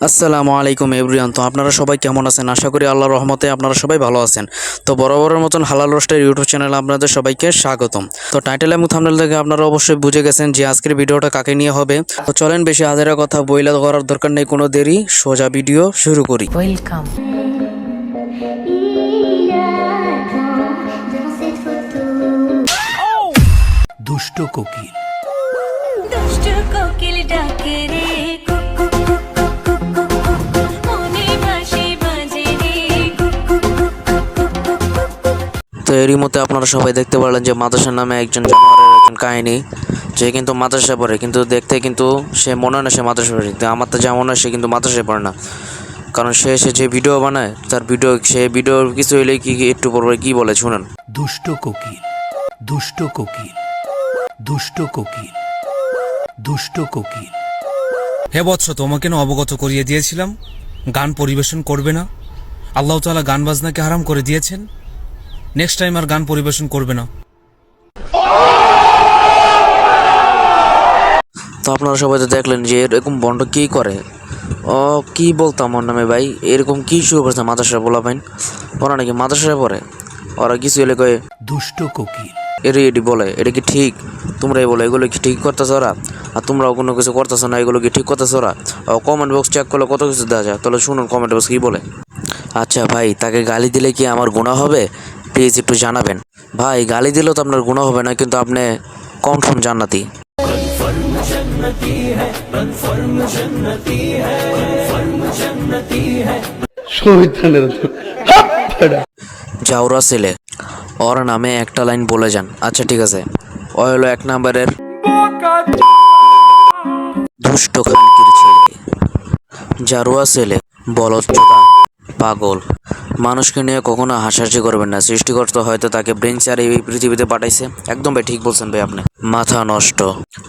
আসসালামু আলাইকুম এভরিওয়ান। তো আপনারা সবাই কেমন আছেন? আশা করি আল্লাহর রহমতে আপনারা সবাই ভালো আছেন। তো বরাবরের মতন হালাল রোস্টের ইউটিউব চ্যানেলে আপনাদের সবাইকে স্বাগতম। তো টাইটেল এবং থাম্বনেল থেকে আপনারা অবশ্যই বুঝে গেছেন যে আজকের ভিডিওটা কাকে নিয়ে হবে। তো চলেন বেশি আজেরা কথা বইলা করার দরকার নেই, কোনো দেরি, সোজা ভিডিও শুরু করি। ওয়েলকাম। দুষ্ট কোকিল। দুষ্ট কোকিল ডাকে রে cook cook cook cook cook cook cook, মনে বাঁশি বাজে রে cook cook cook cook cook cook cook. তো এরই মধ্যে আপনারা সবাই দেখতে পারলেন যে মাদ্রাসা নামে একজন জানোয়ারের একজন কাহিনী, যে কিন্তু মাদ্রাসায় পড়ে, কিন্তু দেখতে কিন্তু সে মনে হয় না সে মাদ্রাসায় পড়ে। কিন্তু আমার তো যেমন মনে হয় সে কিন্তু মাদ্রাসায় পড়ে না, কারণ সে যে ভিডিও বানায় তার সে ভিডিওর কিছু হইলে কি একটু পরে কি বলে শুনেন। দুষ্ট কোকিল, দুষ্ট কোকিল, দুষ্ট কোকিল, দুষ্ট কোকিল। হে বৎস, তোমাকে না অবগত করিয়ে দিয়েছিলাম গান পরিবেশন করবে না। আল্লাহ তাআলা গান বাজনাকে হারাম করে দিয়েছেন। নেক্সট টাইম আর গান পরিবেশন করবে না। তো আপনারা সবাই তো দেখলেন যে এরকম বন্ড কী করে। ও কি বলতাম ওর নামে ভাই, এরকম কি শুরু করছে মাদ্রাসায় বলা ভাই, ওরা নাকি মাদ্রাসায় পড়ে, ওরা কিছু এলে কয়ে দুষ্ট কোকিল। এটি বলে এটা কি ঠিক, তোমরা বলো এগুলো কি ঠিক করতেছ ওরা, আর তোমরাও কোনো কিছু করতেছো না, এগুলো কি ঠিক করতেছ ওরা। কমেন্ট বক্স চেক করলে কত কিছু দেওয়া যায়, তাহলে শুনুন কমেন্ট বক্স কী বলে। আচ্ছা ভাই, তাকে গালি দিলে কি আমার গুনাহ হবে? প্লিজ একটু জানাবেন ভাই। গালি দিলেও তো আপনার গুনাহ হবে না, কিন্তু আপনি কনফার্ম জান্নাতি। জাউরা ছেলে, ওর নামে একটা লাইন বলে যান। আচ্ছা ঠিক আছে, ও হলো 1 নম্বরের দুষ্ট খানকির ছেলে, জারুয়া ছেলে, বলদচোদা, পাগল। মানুষকে নিয়ে কখনো হাসাহাসি করবেন না, সৃষ্টিকর্তা হয়তো তাকে ব্রেন চার এই পৃথিবীতে পাঠাইছে। একদম ভাই ঠিক বলছেন ভাই আপনি। মাথা নষ্ট,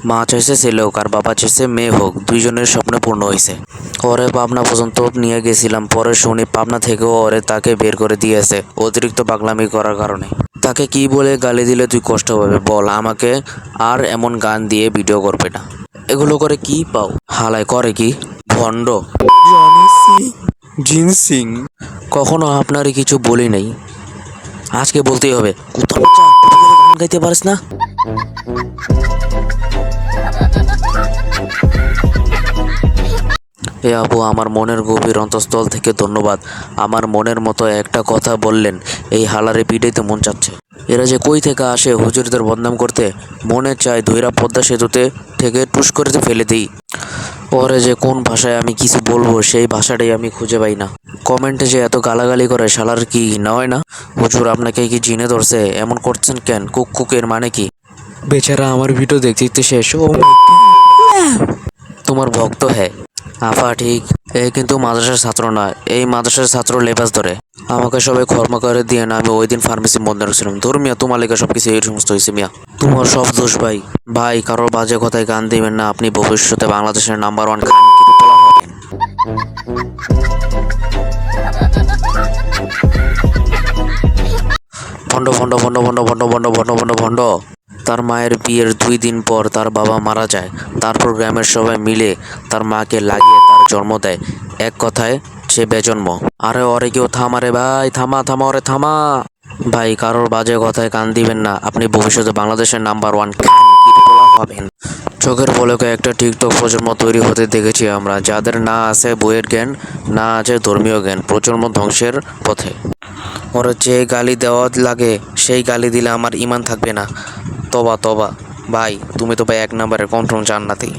মা চাইছে ছেলে হোক আর বাবা চাইছে মেয়ে হোক, দুইজনের স্বপ্ন পূর্ণ হয়েছে। ওরে পাবনা পর্যন্ত নিয়ে গেছিলাম, পরে শুনি পাবনা থেকেও ওরে তাকে বের করে দিয়েছে অতিরিক্ত পাগলামি করার কারণে। তাকে কি বলে গালি দিলে তুই কষ্ট পাবে বল আমাকে, আর এমন গান দিয়ে ভিডিও করবে না। এগুলো করে কি পাও? হালায় করে কি ভণ্ড জিনসিং। কখনো আপনারই কিছু বলি নাই, আজকে বলতেই হবে। কোথাও গান গাইতে পারিস না? এ আপু, আমার মনের গভীর অন্তঃস্থল থেকে ধন্যবাদ। আমার মনের মতো একটা কথা বললেন, এই হালারে পিটাইতে মন চাচ্ছে। এরা যে কই থেকে আসে হুজুরদের বদনাম করতে, মনে চায় ধৈরা পদ্মা সেতুতে থেকে টুস করে ফেলে দিই। ওরে যে কোন ভাষায় আমি কিছু বলবো সেই ভাষাটাই আমি খুঁজে পাই না। কমেন্টে যে এত গালাগালি করে, শালার কি না হয় না? হুজুর আপনাকে কি জিনে ধরছে? এমন করছেন কেন? কুকের মানে কি? বেচারা আমার ভিডিও দেখতে শেষ। ও তোমার ভক্ত হ্যাঁ আফা ঠিক, এ কিন্তু মাদ্রাসার ছাত্র না, এই মাদ্রাসার ছাত্র লেবাস ধরে। আমাকে সবাই কর্ম করে দিয়ে না, আমি ওই দিন ফার্মেসি বন্ধ রাখছিলাম। ধর্মিয়া তোমার লেগে সবকিছু এই সমস্ত হয়েছে মিয়া, তোমার সব দোষ ভাই। ভাই কারোর বাজে কথায় গান দিবেন না, আপনি ভবিষ্যতে বাংলাদেশের নাম্বার 1 খানকির পোলা হবেন। ভণ্ড ভণ্ড ভণ্ড ভণ্ড ভণ্ড ভণ্ড ভণ্ড ভণ্ড ভণ্ড। তার মায়ের বিয়ের 2 দিন পর তার বাবা মারা যায়, তারপর গ্রামের সবাই মিলে তার মাকে লাগিয়ে তার জন্ম দেয়। এক কথায় সে বেজন্ম। আরে ওরে কেউ থামা রে ভাই, থামা থামা, ওরে থামা ভাই। কারোর বাজে কথায় কান দিবেন না, আপনি ভবিষ্যতে বাংলাদেশের নাম্বার 1 খানকির পোলা হবেন। চোখের পলকে একটা টিকটক প্রজন্ম তৈরি হতে দেখেছি আমরা, যাদের না আছে বইয়ের জ্ঞান, না আছে ধর্মীয় জ্ঞান, প্রজন্ম ধ্বংসের পথে। ওরা যে গালি দেওয়া লাগে সেই গালি দিলে আমার ইমান থাকবে না। তবা তবা ভাই, তুমি তো ভাই 1 নম্বরের কনফার্ম জান্নাতি।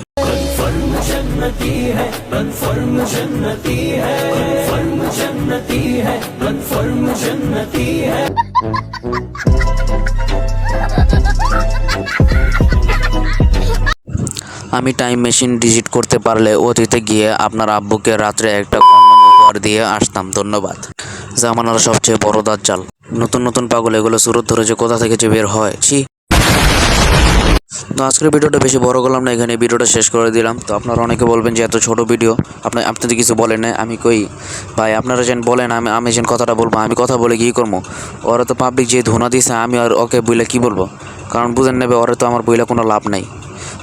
আমি টাইম মেশিন ডিজিট করতে পারলে অতীতে গিয়ে আপনার আব্বুকে রাত্রে একটা কন্ডম উপহার দিয়ে আসতাম। ধন্যবাদ। জামানার সবচেয়ে বড় দাজ্জাল। নতুন নতুন পাগল এগুলো সুরত ধরে যে কোথা থেকে যে বের হয়। ছি। তো আজকের ভিডিওটা বেশি বড় করলাম না, এখানে ভিডিওটা শেষ করে দিলাম। তো আপনারা অনেকে বলবেন যে এত ছোট ভিডিও, আপনাদের কিছু বলেন না। আমি কই ভাই, আপনারা যেন বলেন, আমি যেন কথাটা বলবো। আমি কথা বলে কী করবো? ওরা তো পাবলিক যে ধোনা দিয়েছে, আমি আর ওকে বইলে কী বলবো? কারণ বুঝেন নেবে, ওরা তো আমার বইলে কোনো লাভ নাই।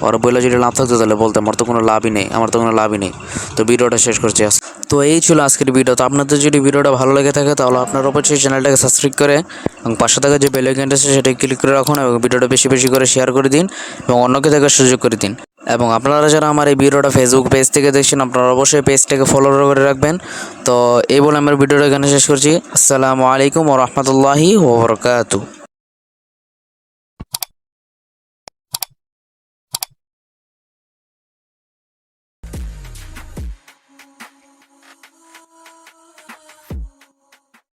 ওরা বলে যদি লাভ থাকতো তাহলে বলতে, আমার তো কোনো লাভই নেই, আমার তো কোনো লাভই নেই। তো ভিডিওটা শেষ করছি তো এই ছিল আজকের ভিডিও। তো আপনাদের যদি ভিডিওটা ভালো লেগে থাকে তাহলে আপনারা অবশ্যই চ্যানেলটাকে সাবস্ক্রাইব করে এবং পাশে থাকা যে বেল আইকনটা আছে সেটা ক্লিক করে রাখুন এবং ভিডিওটা বেশি বেশি করে শেয়ার করে দিন এবং অন্যকে দেখার সুযোগ করে দিন। এবং আপনারা যারা আমার এই ভিডিওটা ফেসবুক পেজ থেকে দেখছেন আপনারা অবশ্যই পেজটাকে ফলো করে রাখবেন। তো এই বলে আমার ভিডিওটা এখানে শেষ করছি। আসসালামু আলাইকুম ওয়া রাহমাতুল্লাহি ওয়া বারাকাতুহু।